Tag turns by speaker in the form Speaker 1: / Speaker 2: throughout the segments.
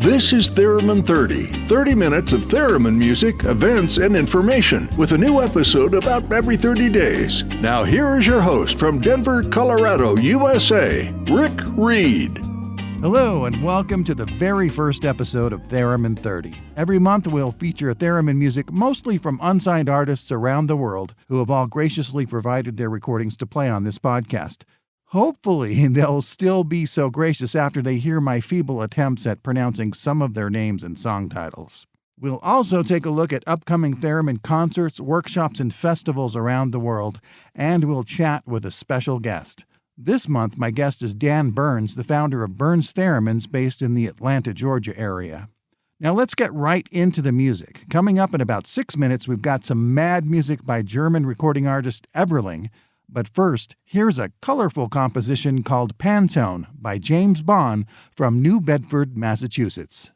Speaker 1: This is Theremin 30. 30 minutes of theremin music, events, and information with a new episode about every 30 days. Now here is your host from Denver, Colorado, USA, Rick Reed.
Speaker 2: Hello and welcome to the very first episode of Theremin 30. Every month we'll feature theremin music mostly from unsigned artists around the world who have all graciously provided their recordings to play on this podcast. Hopefully, they'll still be so gracious after they hear my feeble attempts at pronouncing some of their names and song titles. We'll also take a look at upcoming theremin concerts, workshops, and festivals around the world, and we'll chat with a special guest. This month, my guest is Dan Burns, the founder of Burns Theremins, based in the Atlanta, Georgia area. Now let's get right into the music. Coming up in about 6 minutes, we've got some mad music by German recording artist Everling. But first, here's a colorful composition called Pantone by James Bond from New Bedford, Massachusetts.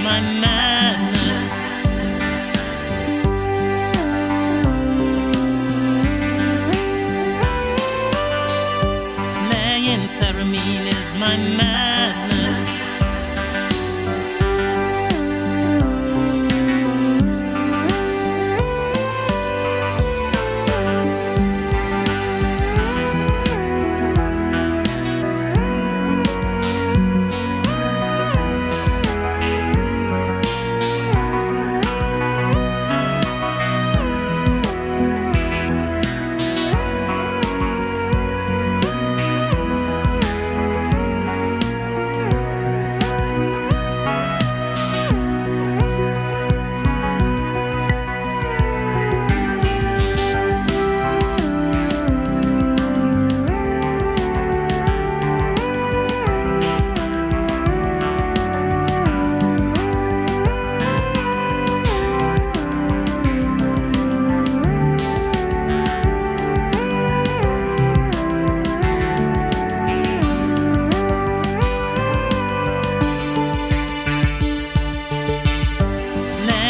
Speaker 3: my madness. Playing theremin is my madness.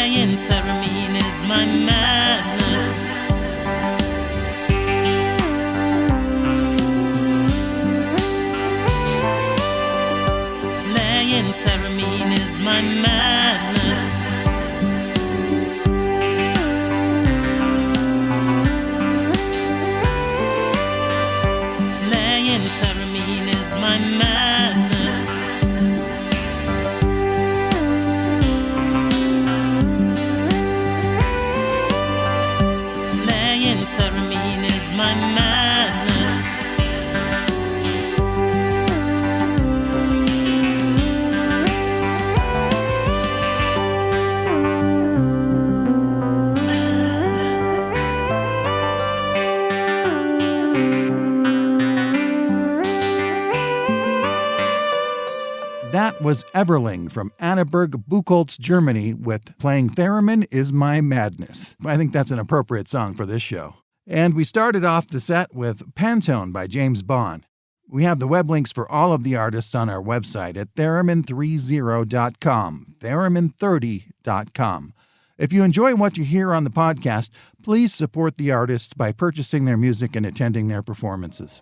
Speaker 3: Playing theremin is my madness. Playing theremin is my madness. Playing theremin is my madness. Playing theremin is my madness.
Speaker 2: That was Everling from Annaberg, Buchholz, Germany with Playing Theremin is My Madness. I think that's an appropriate song for this show. And we started off the set with Pantone by James Bond. We have the web links for all of the artists on our website at theremin30.com, theremin30.com. If you enjoy what you hear on the podcast, please support the artists by purchasing their music and attending their performances.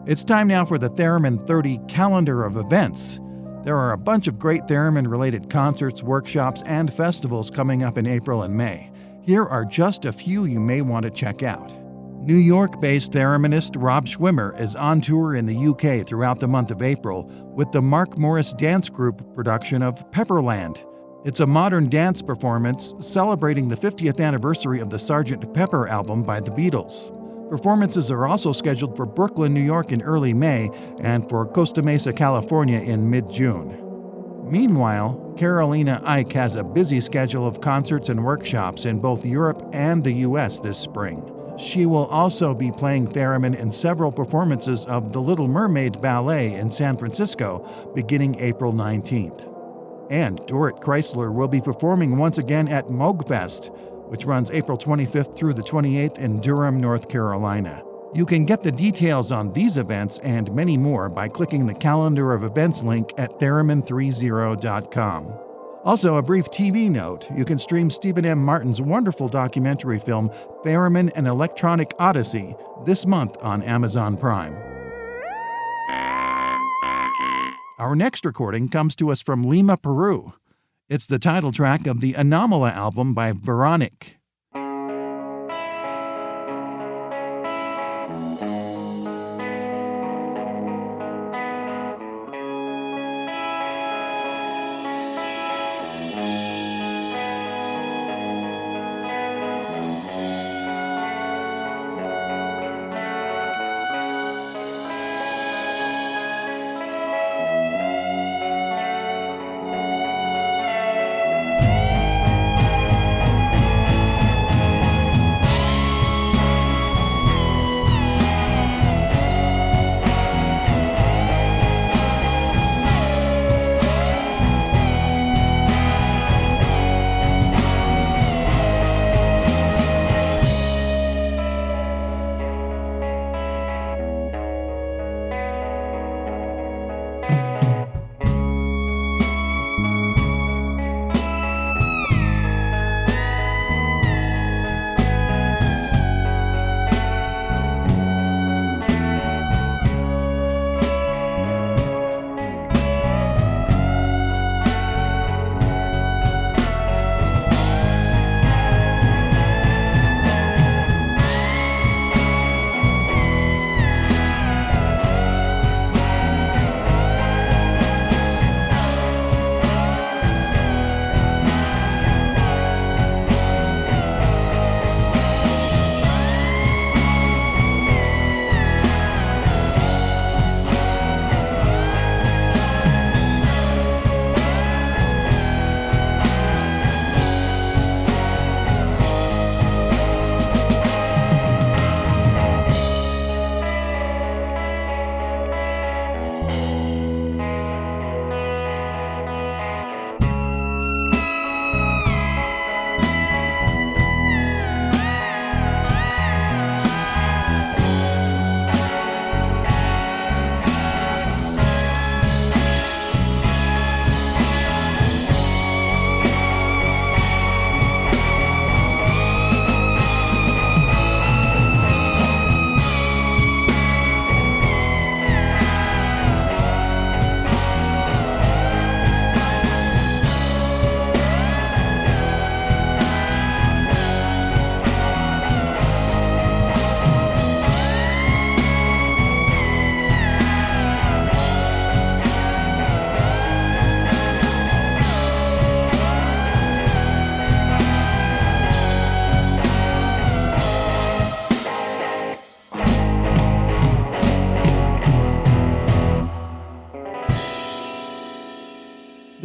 Speaker 2: It's time now for the Theremin 30 calendar of events. There are a bunch of great Theremin-related concerts, workshops, and festivals coming up in April and May. Here are just a few you may want to check out. New York-based thereminist Rob Schwimmer is on tour in the UK throughout the month of April with the Mark Morris Dance Group production of Pepperland. It's a modern dance performance celebrating the 50th anniversary of the Sgt. Pepper album by the Beatles. Performances are also scheduled for Brooklyn, New York in early May and for Costa Mesa, California in mid-June. Meanwhile, Carolina Ike has a busy schedule of concerts and workshops in both Europe and the U.S. this spring. She will also be playing theremin in several performances of The Little Mermaid Ballet in San Francisco beginning April 19th. And Dorrit Chrysler will be performing once again at Moogfest, which runs April 25th through the 28th in Durham, North Carolina. You can get the details on these events and many more by clicking the Calendar of Events link at theremin30.com. Also, a brief TV note, you can stream Stephen M. Martin's wonderful documentary film, Theremin: An Electronic Odyssey, this month on Amazon Prime. Our next recording comes to us from Lima, Peru. It's the title track of the Anomala album by Veronic.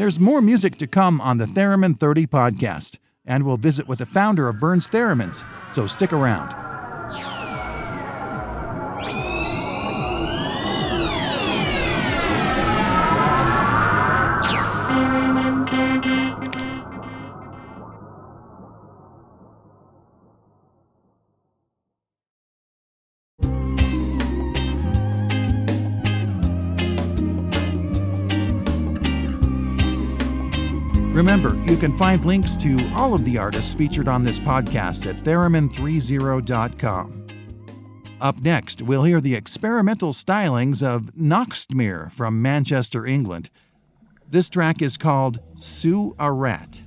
Speaker 2: There's more music to come on the Theremin 30 podcast, and we'll visit with the founder of Burns Theremins, so stick around. Remember, you can find links to all of the artists featured on this podcast at theremin30.com. Up next, we'll hear the experimental stylings of Noxtmere from Manchester, England. This track is called Sue a Rat.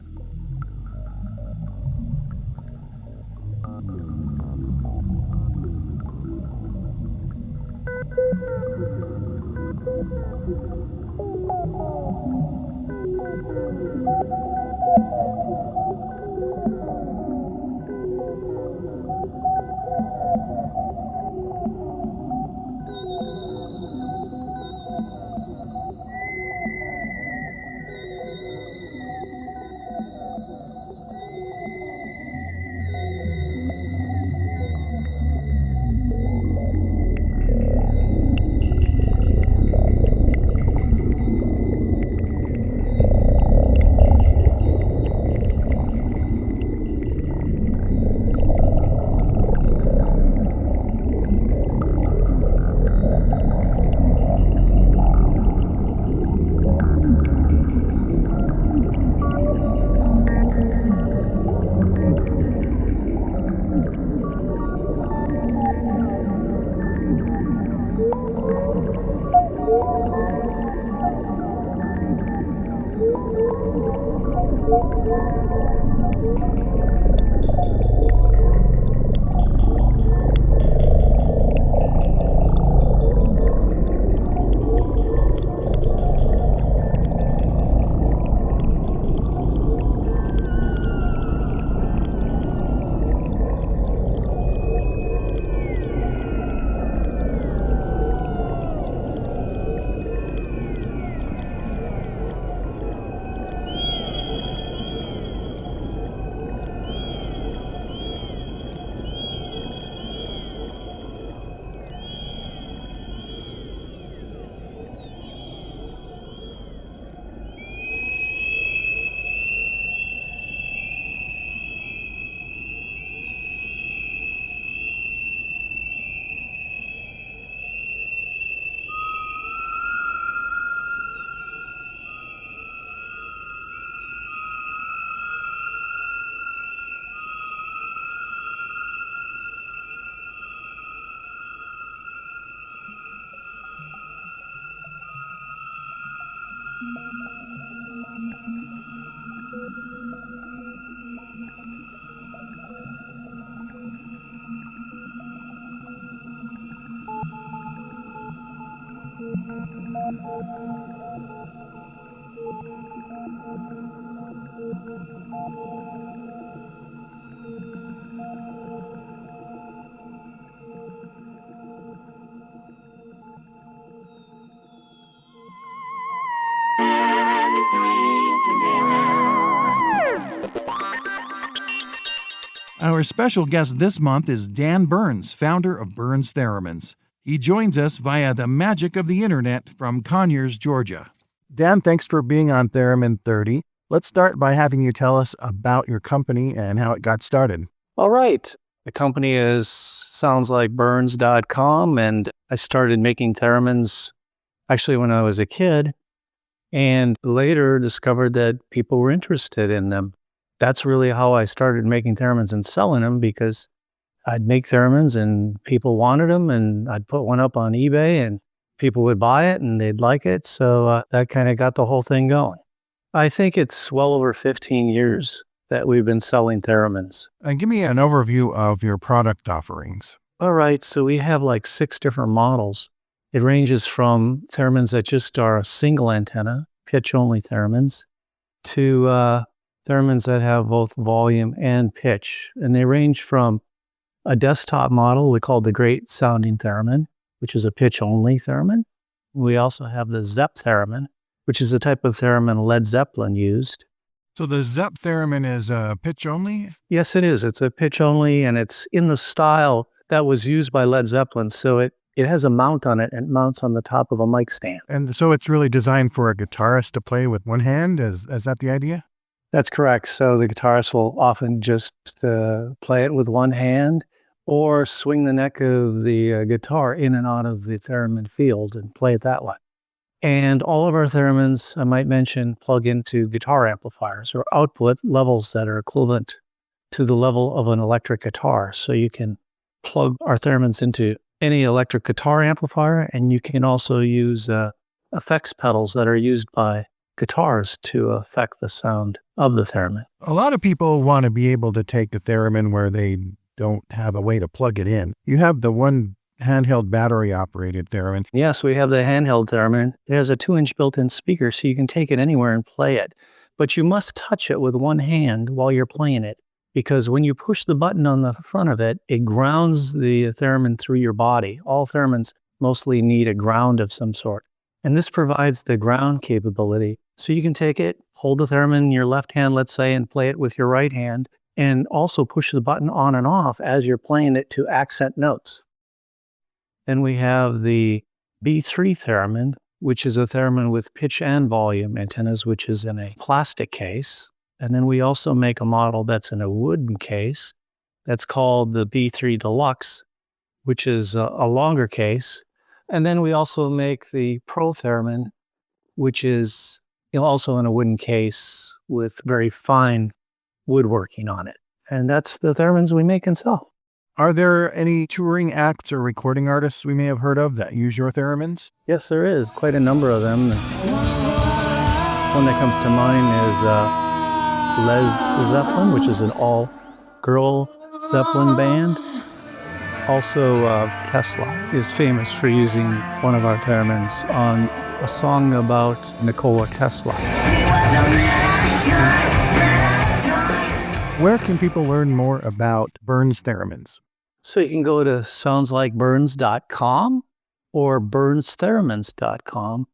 Speaker 2: Our special guest this month is Dan Burns, founder of Burns Theremins. He joins us via the magic of the internet from Conyers, Georgia. Dan, thanks for being on Theremin 30. Let's start by having you tell us about your company and how it got started.
Speaker 4: All right. The company sounds like burns.com, and I started making theremins actually when I was a kid, and later discovered that people were interested in them. That's really how I started making theremins and selling them, because I'd make theremins and people wanted them, and I'd put one up on eBay and people would buy it and they'd like it. So that kind of got the whole thing going. I think it's well over 15 years that we've been selling theremins.
Speaker 2: And give me an overview of your product offerings.
Speaker 4: All right. So we have like 6 different models. It ranges from theremins that just are a single antenna, pitch-only theremins, to theremins that have both volume and pitch. And they range from a desktop model we call the Great Sounding Theremin, which is a pitch-only theremin. We also have the ZEP theremin, which is a type of theremin Led Zeppelin used.
Speaker 2: So the Zepp theremin is pitch only?
Speaker 4: Yes, it is. It's a pitch only, and it's in the style that was used by Led Zeppelin. So it has a mount on it, and it mounts on the top of a mic stand.
Speaker 2: And so it's really designed for a guitarist to play with one hand? Is that the idea?
Speaker 4: That's correct. So the guitarist will often just play it with one hand or swing the neck of the guitar in and out of the theremin field and play it that way. And all of our theremins, I might mention, plug into guitar amplifiers or output levels that are equivalent to the level of an electric guitar. So you can plug our theremins into any electric guitar amplifier, and you can also use effects pedals that are used by guitars to affect the sound of the theremin.
Speaker 2: A lot of people want to be able to take a theremin where they don't have a way to plug it in. You have the one handheld battery-operated theremin.
Speaker 4: Yes, we have the handheld theremin. It has a 2-inch built-in speaker, so you can take it anywhere and play it. But you must touch it with one hand while you're playing it, because when you push the button on the front of it, it grounds the theremin through your body. All theremins mostly need a ground of some sort. And this provides the ground capability. So you can take it, hold the theremin in your left hand, let's say, and play it with your right hand, and also push the button on and off as you're playing it to accent notes. Then we have the B3 theremin, which is a theremin with pitch and volume antennas, which is in a plastic case. And then we also make a model that's in a wooden case that's called the B3 Deluxe, which is a longer case. And then we also make the Pro theremin, which is also in a wooden case with very fine woodworking on it. And that's the theremins we make and sell.
Speaker 2: Are there any touring acts or recording artists we may have heard of that use your theremins?
Speaker 4: Yes, there is. Quite a number of them. One that comes to mind is Les Zeppelin, which is an all-girl Zeppelin band. Also, Tesla is famous for using one of our theremins on a song about Nikola Tesla.
Speaker 2: Where can people learn more about Burns theremins?
Speaker 4: So you can go to soundslikeburns.com or burnstheremins.com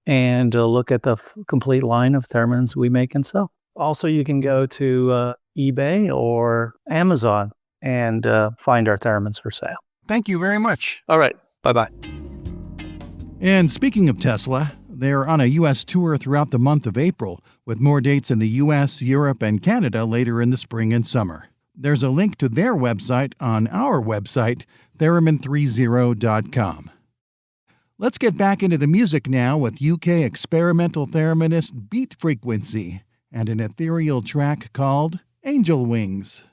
Speaker 4: and look at the complete line of theremins we make and sell. Also, you can go to eBay or Amazon and find our theremins for sale.
Speaker 2: Thank you very much.
Speaker 4: All right. Bye-bye.
Speaker 2: And speaking of Tesla, they're on a U.S. tour throughout the month of April, with more dates in the U.S., Europe, and Canada later in the spring and summer. There's a link to their website on our website, theremin30.com. Let's get back into the music now with UK experimental thereminist Beat Frequency and an ethereal track called Angel Wings.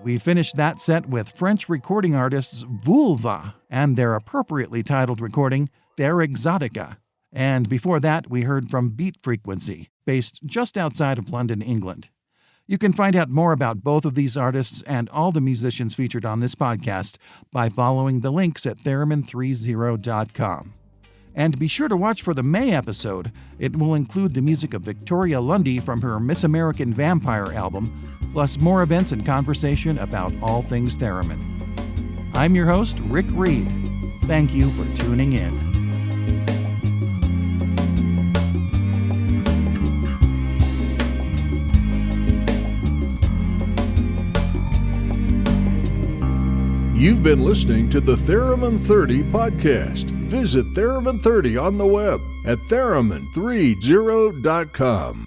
Speaker 2: We finished that set with French recording artists Vulva and their appropriately titled recording, Their Exotica. And before that, we heard from Beat Frequency, based just outside of London, England. You can find out more about both of these artists and all the musicians featured on this podcast by following the links at theremin30.com. And be sure to watch for the May episode. It will include the music of Victoria Lundy from her Miss American Vampire album, plus more events and conversation about all things theremin. I'm your host, Rick Reed. Thank you for tuning in.
Speaker 1: You've been listening to the Theremin 30 podcast. Visit Theremin 30 on the web at theremin30.com.